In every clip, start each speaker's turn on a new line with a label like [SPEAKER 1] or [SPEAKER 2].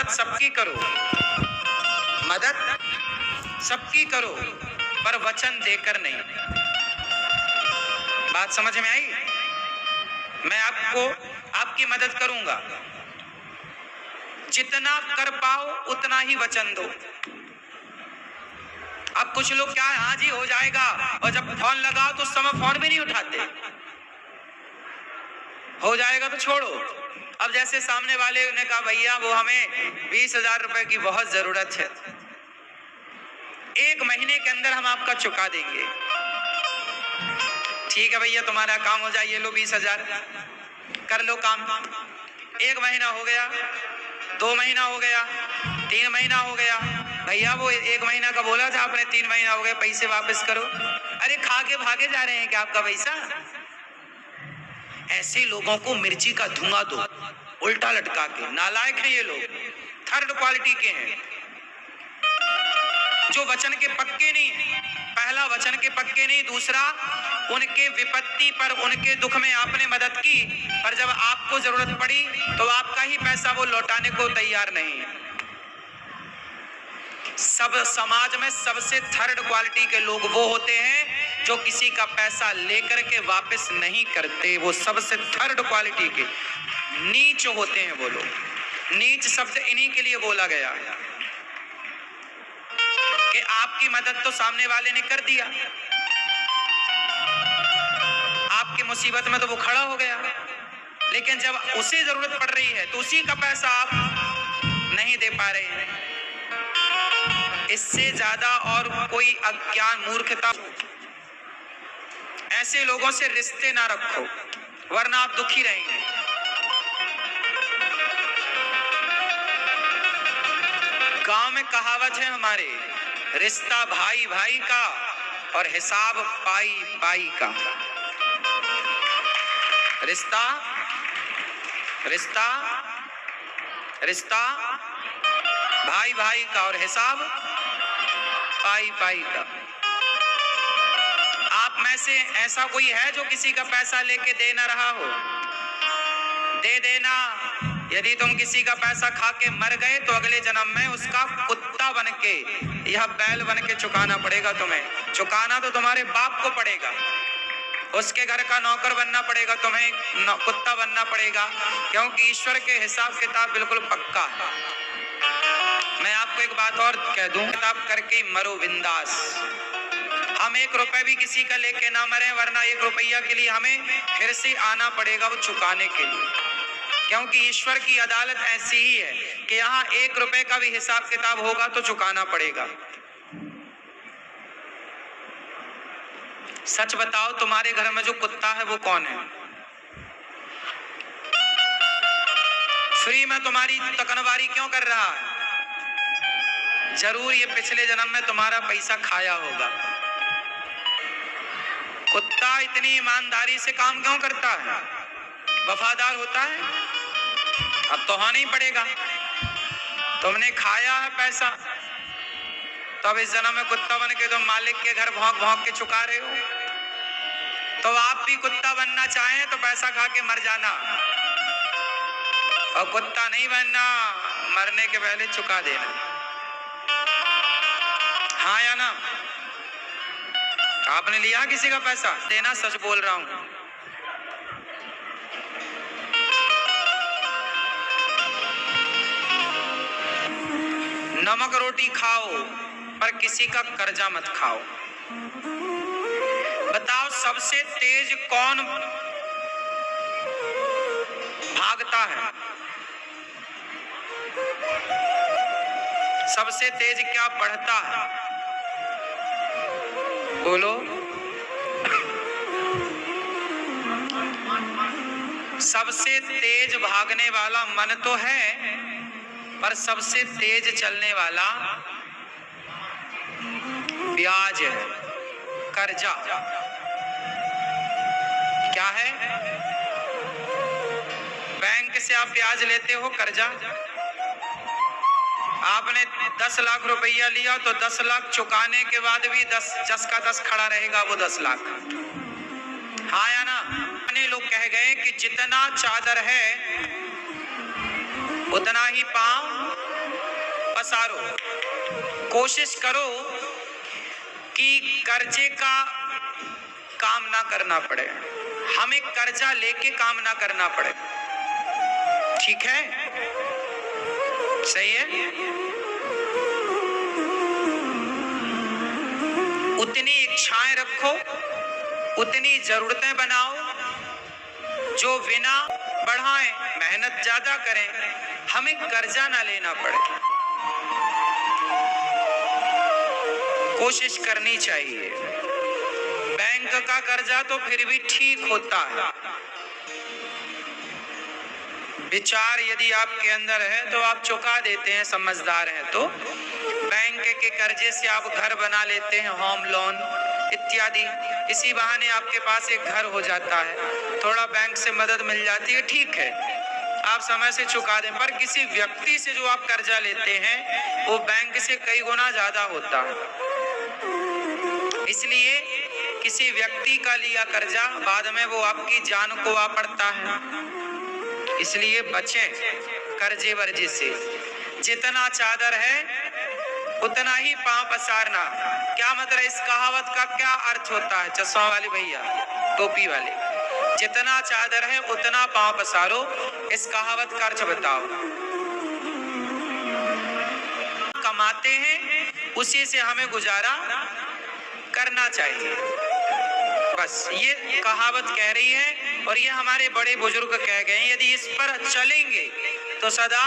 [SPEAKER 1] मदद सबकी करो, मदद सबकी करो, पर वचन देकर नहीं। बात समझ में आई? मैं आपको आपकी मदद करूंगा, जितना कर पाओ उतना ही वचन दो। अब कुछ लोग क्या है, हाँ जी हो जाएगा, और जब फोन लगाओ तो उस समय फोन भी नहीं उठाते। हो जाएगा तो छोड़ो। अब जैसे सामने वाले ने कहा भैया वो हमें 20,000 रुपए की बहुत जरूरत है, 1 महीने के अंदर हम आपका चुका देंगे। ठीक है भैया तुम्हारा काम हो जाए, ये लो 20,000, कर लो काम। 1 महीना हो गया, 2 महीना हो गया, 3 महीना हो गया। भैया वो 1 महीना का बोला था आपने, 3 महीना हो गए, पैसे वापस करो। अरे खा के भागे जा रहे हैं क्या आपका पैसा? ऐसे लोगों को मिर्ची का धुआं दो, उल्टा लटका के। नालायक हैं ये लोग, थर्ड क्वालिटी के हैं, जो वचन के पक्के नहीं। पहला वचन के पक्के नहीं, दूसरा उनके विपत्ति पर, उनके दुख में आपने मदद की, पर जब आपको जरूरत पड़ी तो आपका ही पैसा वो लौटाने को तैयार नहीं है। सब समाज में सबसे थर्ड क्वालिटी के लोग वो होते हैं जो किसी का पैसा लेकर के वापस नहीं करते। वो सबसे थर्ड क्वालिटी के नीच होते हैं वो लोग। नीच शब्द इन्हीं के लिए बोला गया है कि आपकी मदद तो सामने वाले ने कर दिया, आपकी मुसीबत में तो वो खड़ा हो गया, लेकिन जब उसे जरूरत पड़ रही है तो उसी का पैसा आप नहीं दे पा रहे हैं। इससे ज्यादा और कोई अज्ञान मूर्खता। ऐसे लोगों से रिश्ते ना रखो, वरना आप दुखी रहेंगे। गांव में कहावत है हमारे, रिश्ता भाई भाई का और हिसाब पाई पाई का। रिश्ता रिश्ता रिश्ता भाई भाई का और हिसाब पाई पाई का। आप में से ऐसा कोई है जो किसी का पैसा लेके दे ना रहा हो? दे देना। यदि तुम किसी का पैसा खा के मर गए तो अगले जन्म में उसका कुत्ता बन के या बैल बन के चुकाना पड़ेगा तुम्हें। चुकाना तो तुम्हारे बाप को पड़ेगा, उसके घर का नौकर बनना पड़ेगा, तुम्हें कुत्ता बनना पड़ेगा, क्योंकि ईश्वर के हिसाब किताब बिल्कुल पक्का है। मैं आपको एक बात और कह दूं, किताब करके मरो बिंदास। हम 1 रुपए भी किसी का लेके ना मरे, वरना 1 रुपया के लिए हमें फिर से आना पड़ेगा वो चुकाने के लिए, क्योंकि ईश्वर की अदालत ऐसी ही है कि यहाँ 1 रुपए का भी हिसाब किताब होगा तो चुकाना पड़ेगा। सच बताओ, तुम्हारे घर में जो कुत्ता है वो कौन है? फ्री में तुम्हारी तकनवारी क्यों कर रहा है? जरूर ये पिछले जन्म में तुम्हारा पैसा खाया होगा। कुत्ता इतनी ईमानदारी से काम क्यों करता है? वफादार होता है? अब तो होना ही पड़ेगा, तुमने खाया है पैसा, तो अब इस जन्म में कुत्ता बन के तुम मालिक के घर भौंक भौंक के चुका रहे हो। तो आप भी कुत्ता बनना चाहें तो पैसा खा के मर जाना, और कुत्ता नहीं बनना, मरने के पहले चुका देना। हाँ या ना? आपने लिया किसी का पैसा? देना, सच बोल रहा हूं। नमक रोटी खाओ पर किसी का कर्जा मत खाओ। बताओ सबसे तेज कौन भागता है? सबसे तेज क्या बढ़ता है? बोलो। सबसे तेज भागने वाला मन तो है, पर सबसे तेज चलने वाला ब्याज है, कर्जा। क्या है? बैंक से आप ब्याज लेते हो, कर्जा। आपने 10 लाख रुपया लिया तो 10 लाख चुकाने के बाद भी 10 का 10 खड़ा रहेगा वो 10 लाख। हाँ या ना? लोग कह गए कि जितना चादर है उतना ही पांव पसारो। कोशिश करो कि कर्जे का काम ना करना पड़े, हमें कर्जा लेके काम ना करना पड़े। ठीक है, सही है। उतनी इच्छाएं रखो, उतनी जरूरतें बनाओ जो बिना बढ़ाएं, मेहनत ज्यादा करें, हमें कर्जा ना लेना पड़े। कोशिश करनी चाहिए। बैंक का कर्जा तो फिर भी ठीक होता है, विचार यदि आपके अंदर है तो आप चुका देते हैं, समझदार हैं तो। बैंक के कर्जे से आप घर बना लेते हैं, होम लोन इत्यादि, इसी बहाने आपके पास एक घर हो जाता है, थोड़ा बैंक से मदद मिल जाती है, ठीक है, आप समय से चुका दें। पर किसी व्यक्ति से जो आप कर्जा लेते हैं वो बैंक से कई गुना ज्यादा होता है। इसलिए किसी व्यक्ति का लिया कर्जा बाद में वो आपकी जान को आ पड़ता है। इसलिए बचें कर्जे वर्जे से। जितना चादर है उतना ही पांव पसारना। क्या मतलब, इस कहावत का क्या अर्थ होता है? चश्मा वाले भैया, टोपी वाले, जितना चादर है उतना पांव पसारो, इस कहावत का अर्थ बताओ। कमाते हैं उसी से हमें गुजारा करना चाहिए, बस ये कहावत कह रही है और ये हमारे बड़े बुजुर्ग कह गए हैं। यदि इस पर चलेंगे तो सदा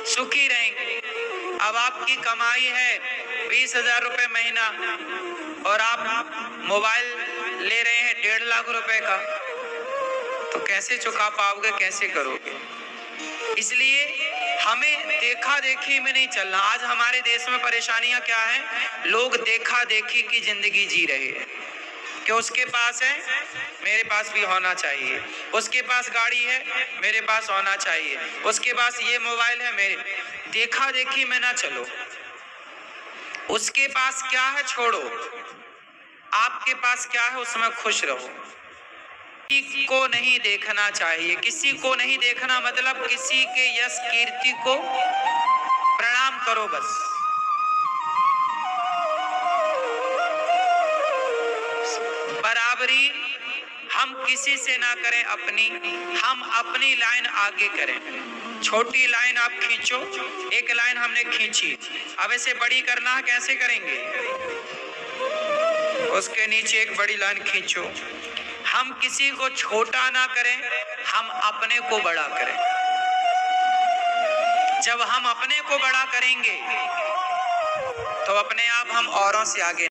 [SPEAKER 1] सुखी रहेंगे। अब आपकी कमाई है 20,000 रुपए महीना और आप मोबाइल ले रहे हैं 1.5 लाख रुपए का, तो कैसे चुका पाओगे, कैसे करोगे? इसलिए हमें देखा देखी में नहीं चलना। आज हमारे देश में परेशानियां क्या है? लोग देखा देखी की जिंदगी जी रहे हैं कि उसके पास है, मेरे पास भी होना चाहिए, उसके पास गाड़ी है, मेरे पास होना चाहिए, उसके पास ये मोबाइल है, मेरे। देखा देखी में ना चलो। उसके पास क्या है छोड़ो, आपके पास क्या है उसमें खुश रहो। किसी को नहीं देखना चाहिए, किसी को नहीं देखना मतलब किसी के यश कीर्ति को प्रणाम करो बस। बराबरी हम किसी से ना करें अपनी, हम अपनी लाइन आगे करें। छोटी लाइन आप खींचो, एक लाइन हमने खींची, अब इसे बड़ी करना है, कैसे करेंगे? उसके नीचे एक बड़ी लाइन खींचो। हम किसी को छोटा ना करें, हम अपने को बड़ा करें। जब हम अपने को बड़ा करेंगे तो अपने आप हम औरों से आगे